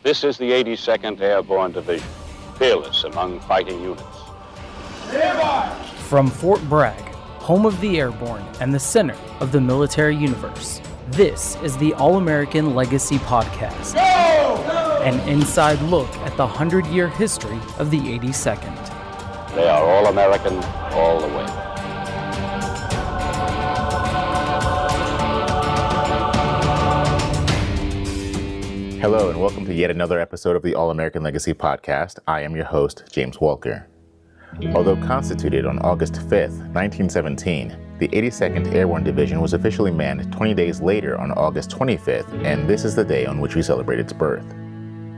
This is the 82nd Airborne Division, fearless among fighting units. From Fort Bragg, home of the airborne and the center of the military universe, this is the All-American Legacy Podcast. An inside look at the 100-year history of the 82nd. They are all American, all the way. Hello and welcome to yet another episode of the All-American Legacy Podcast. I am your host, James Walker. Although constituted on August 5th, 1917, the 82nd Airborne Division was officially manned 20 days later on August 25th, and this is the day on which we celebrate its birth.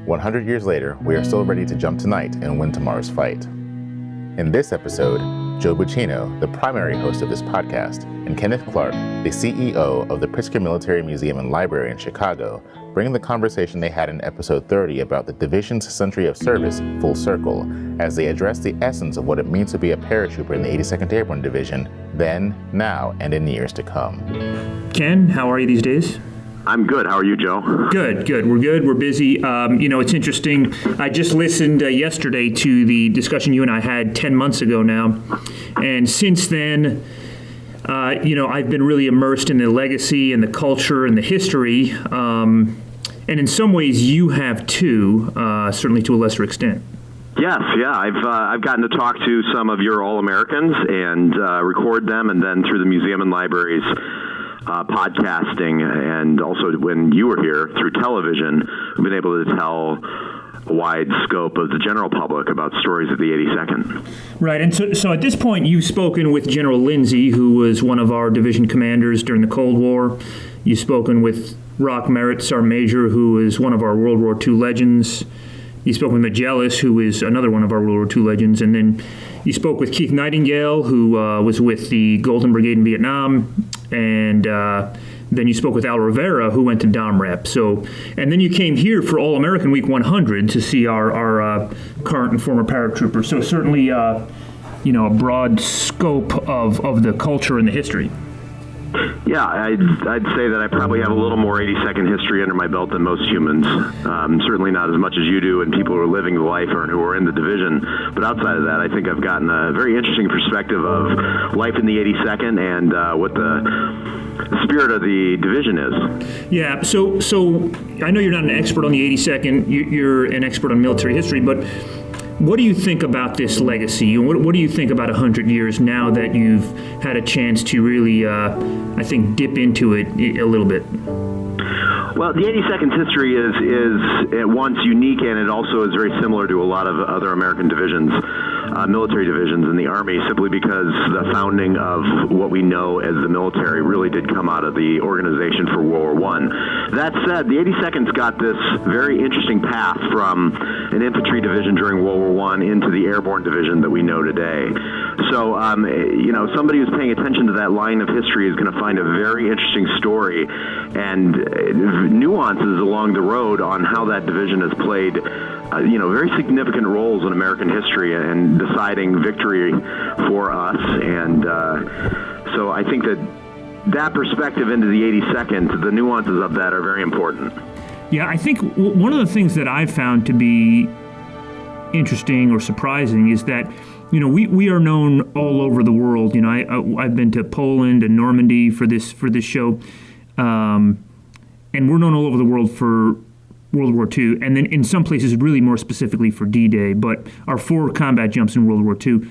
100 years later, we are still ready to jump tonight and win tomorrow's fight. In this episode, Joe Buccino, the primary host of this podcast, and Kenneth Clarke, the CEO of the Pritzker Military Museum and Library in Chicago, bring the conversation they had in episode 30 about the division's century of service full circle, as they address the essence of what it means to be a paratrooper in the 82nd Airborne Division, then, now, and in years to come. Ken, how are you these days? I'm good. How are you, Joe? Good. We're good. We're busy. It's interesting. I just listened yesterday to the discussion you and I had 10 months ago now. And since then, I've been really immersed in the legacy and the culture and the history. And in some ways, you have too, certainly to a lesser extent. Yes, yeah. I've gotten to talk to some of your All-Americans and record them, and then through the museum and libraries, podcasting, and also when you were here through television, we've been able to tell a wide scope of the general public about stories of the 82nd. Right, and so at this point you've spoken with General Lindsay, who was one of our division commanders during the Cold War. You've spoken with Rock Merritt, Sergeant Major, who is one of our World War II legends. You spoke with Magellan, who is another one of our World War II legends, and then you spoke with Keith Nightingale, who was with the Golden Brigade in Vietnam, and then you spoke with Al Rivera, who went to DOMREP. And then you came here for All-American Week 100 to see our current and former paratroopers. So certainly, a broad scope of the culture and the history. Yeah, I'd say that I probably have a little more 82nd history under my belt than most humans. Certainly not as much as you do and people who are living the life or who are in the division. But outside of that, I think I've gotten a very interesting perspective of life in the 82nd and what the spirit of the division is. Yeah, so I know you're not an expert on the 82nd. You're an expert on military history, but what do you think about this legacy? What do you think about 100 years now that you've had a chance to really, I think, dip into it a little bit? Well, the 82nd's history is at once unique, and it also is very similar to a lot of other American divisions, military divisions in the Army, simply because the founding of what we know as the military really did come out of the organization for World War I. That said, the 82nd's got this very interesting path from an infantry division during World War I into the Airborne Division that we know today. So, somebody who's paying attention to that line of history is going to find a very interesting story and nuances along the road on how that division has played, very significant roles in American history and deciding victory for us. And so I think that perspective into the 82nd, the nuances of that are very important. Yeah, I think one of the things that I've found to be interesting or surprising is that, we are known all over the world. I've been to Poland and Normandy for this show, and we're known all over the world for World War II, and then in some places really more specifically for D-Day, but our 4 combat jumps in World War II.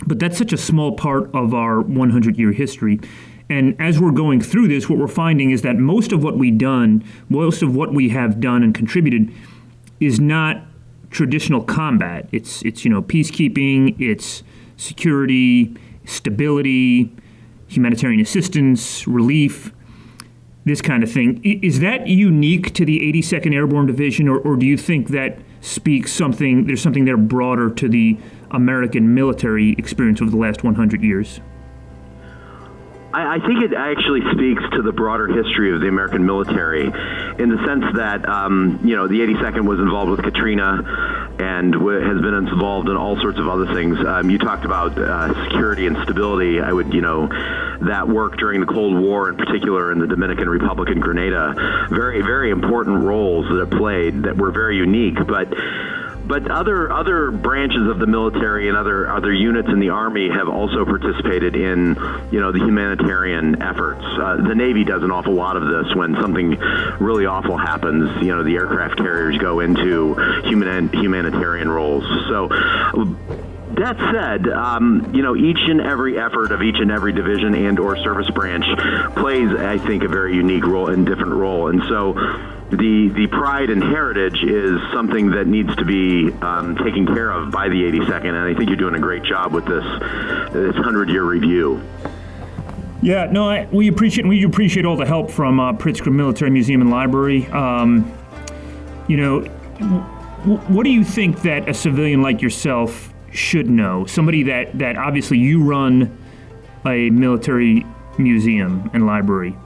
But that's such a small part of our 100-year history. And as we're going through this, what we're finding is that most of what we have done and contributed is not traditional combat. It's peacekeeping, it's security, stability, humanitarian assistance, relief, this kind of thing. Is that unique to the 82nd Airborne Division, or do you think that speaks there's something there broader to the American military experience over the last 100 years? I think it actually speaks to the broader history of the American military in the sense that, the 82nd was involved with Katrina and has been involved in all sorts of other things. You talked about security and stability. I would, that work during the Cold War, in particular in the Dominican Republic and Grenada, very, very important roles that it played that were very unique. But other branches of the military and other units in the Army have also participated in, the humanitarian efforts. The Navy does an awful lot of this when something really awful happens. The aircraft carriers go into humanitarian roles. So that said, each and every effort of each and every division and or service branch plays, I think, a very unique role and different role. And so the pride and heritage is something that needs to be taken care of by the 82nd, and I think you're doing a great job with this 100-year review. Yeah, no, we appreciate all the help from Pritzker Military Museum and Library. What do you think that a civilian like yourself should know? Somebody that obviously you run a military museum and library,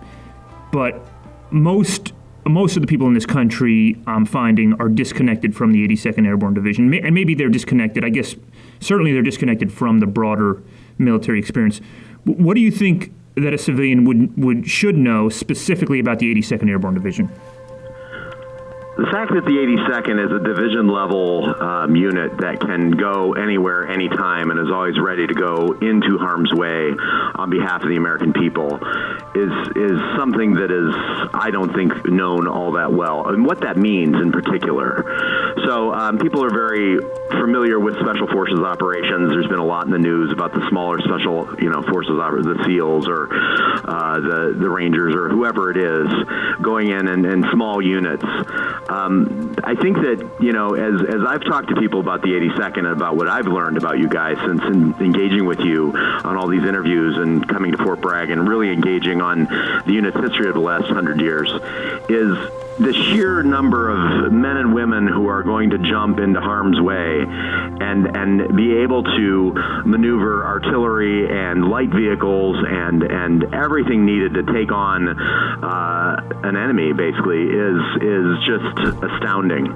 but most of the people in this country, I'm finding, are disconnected from the 82nd Airborne Division. And maybe they're disconnected. I guess certainly they're disconnected from the broader military experience. What do you think that a civilian should know specifically about the 82nd Airborne Division? The fact that the 82nd is a division-level unit that can go anywhere, anytime, and is always ready to go into harm's way on behalf of the American people is something that is, I don't think, known all that well, and what that means in particular. So people are very familiar with Special Forces operations. There's been a lot in the news about the smaller Special Forces, the SEALs or the Rangers or whoever it is, going in small units. I think that, as I've talked to people about the 82nd and about what I've learned about you guys since engaging with you on all these interviews and coming to Fort Bragg and really engaging on the unit's history of the last 100 years, is the sheer number of men and women who are going to jump into harm's way and be able to maneuver artillery and light vehicles and everything needed to take on an enemy, basically, is just astounding.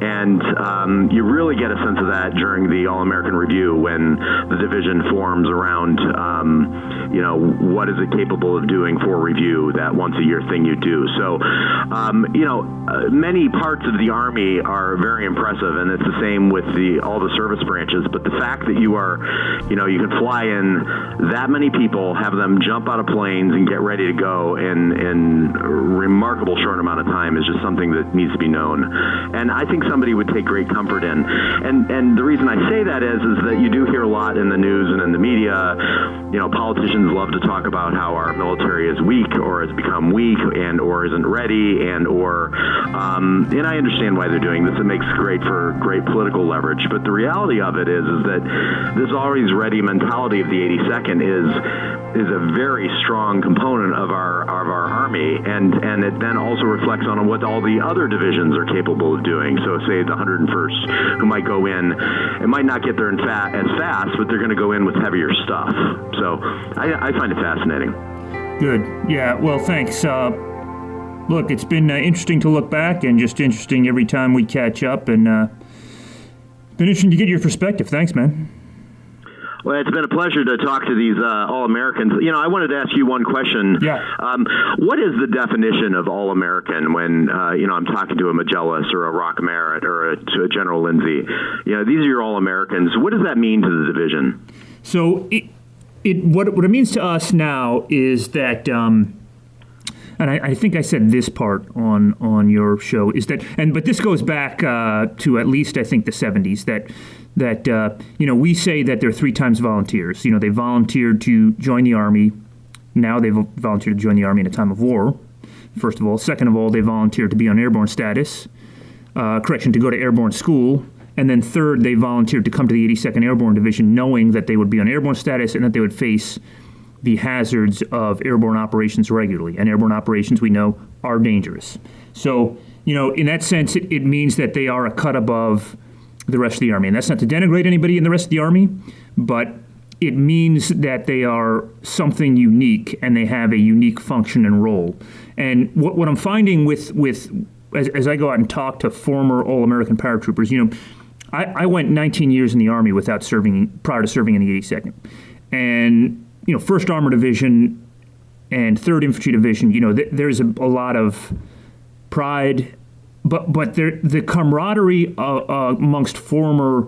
And you really get a sense of that during the All-American Review when the division forms around, what is it capable of doing for review, that once-a-year thing you do. So, many parts of the Army are very impressive, and it's the same with all the service branches. But the fact that you are, you can fly in that many people, have them jump out of planes and get ready to go in a remarkable short amount of time is just something that needs to be known. And I think somebody would take great comfort in. And the reason I say that is that you do hear a lot in the news and in the media. Politicians love to talk about how our military is weak or has become weak and or isn't ready and I understand why they're doing this. It makes for great political leverage. But the reality of it is that this always ready mentality of the 82nd is a very strong component of our Army, and it then also reflects on what all the other divisions are capable of doing. So say the 101st, who might go in, it might not get there as fast, but they're going to go in with heavier stuff. So I find it fascinating. Good. Yeah, well, thanks. Look, it's been interesting to look back and just interesting every time we catch up, and been interesting to get your perspective. Thanks, man. Well, it's been a pleasure to talk to these All-Americans. I wanted to ask you one question. Yeah. What is the definition of All-American when, I'm talking to a Magellan or a Rock Merritt or to a General Lindsay? These are your All-Americans. What does that mean to the division? So what it means to us now is that, and I think I said this part on your show, is that, but this goes back to at least, I think, the 70s, that we say that they're 3 times volunteers. They volunteered to join the Army. Now they've volunteered to join the Army in a time of war, first of all. Second of all, they volunteered to be on airborne status, to go to airborne school. And then third, they volunteered to come to the 82nd Airborne Division knowing that they would be on airborne status and that they would face the hazards of airborne operations regularly. And airborne operations, we know, are dangerous. So, in that sense, it means that they are a cut above the rest of the Army. And that's not to denigrate anybody in the rest of the Army, but it means that they are something unique and they have a unique function and role. And what I'm finding with as I go out and talk to former All-American paratroopers, I went 19 years in the Army prior to serving in the 82nd. And, 1st Armored Division and 3rd Infantry Division, there's a lot of pride, but the camaraderie amongst former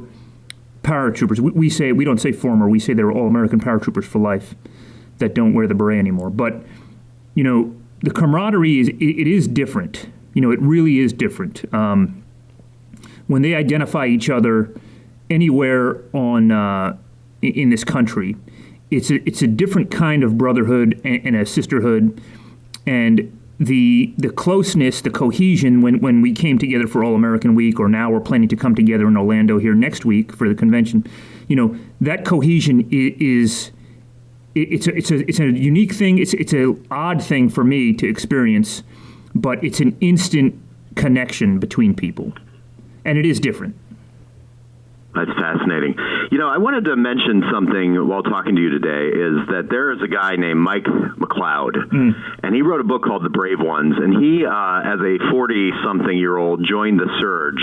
paratroopers, we don't say former, we say they're all American paratroopers for life that don't wear the beret anymore. But, the camaraderie is different. It really is different. When they identify each other anywhere in this country, it's a different kind of brotherhood and a sisterhood, and the closeness, the cohesion when we came together for All American Week, or now we're planning to come together in Orlando here next week for the convention. That cohesion is it's a unique thing. It's an odd thing for me to experience, but it's an instant connection between people, and it is different. That's fascinating. I wanted to mention something while talking to you today, is that there is a guy named Mike McLeod, and he wrote a book called The Brave Ones, and he, as a 40-something-year-old, joined the Surge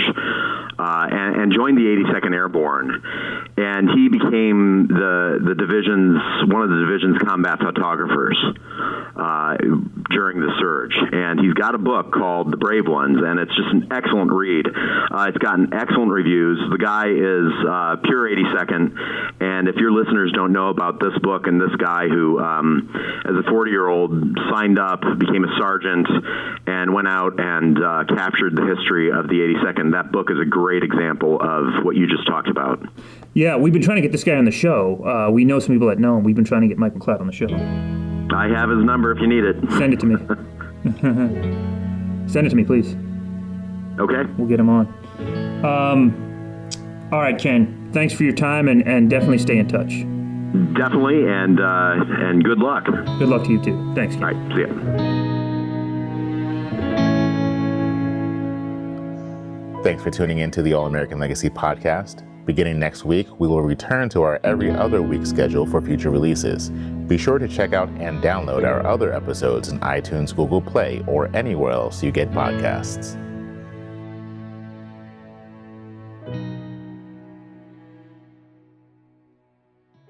and joined the 82nd Airborne, and he became one of the division's combat photographers during the Surge, and he's got a book called The Brave Ones, and it's just an excellent read. It's gotten excellent reviews. The guy is pure 82nd, and if your listeners don't know about this book and this guy who, as a 40-year-old, signed up, became a sergeant, and went out and captured the history of the 82nd, that book is a great example of what you just talked about. Yeah, we've been trying to get this guy on the show. We know some people that know him. We've been trying to get Mike McLeod on the show. I have his number if you need it. Send it to me. Send it to me, please. Okay. We'll get him on. All right, Ken. Thanks for your time, and definitely stay in touch. Definitely, and good luck. Good luck to you, too. Thanks, Ken. All right, see ya. Thanks for tuning in to the All American Legacy podcast. Beginning next week, we will return to our every other week schedule for future releases. Be sure to check out and download our other episodes in iTunes, Google Play, or anywhere else you get podcasts.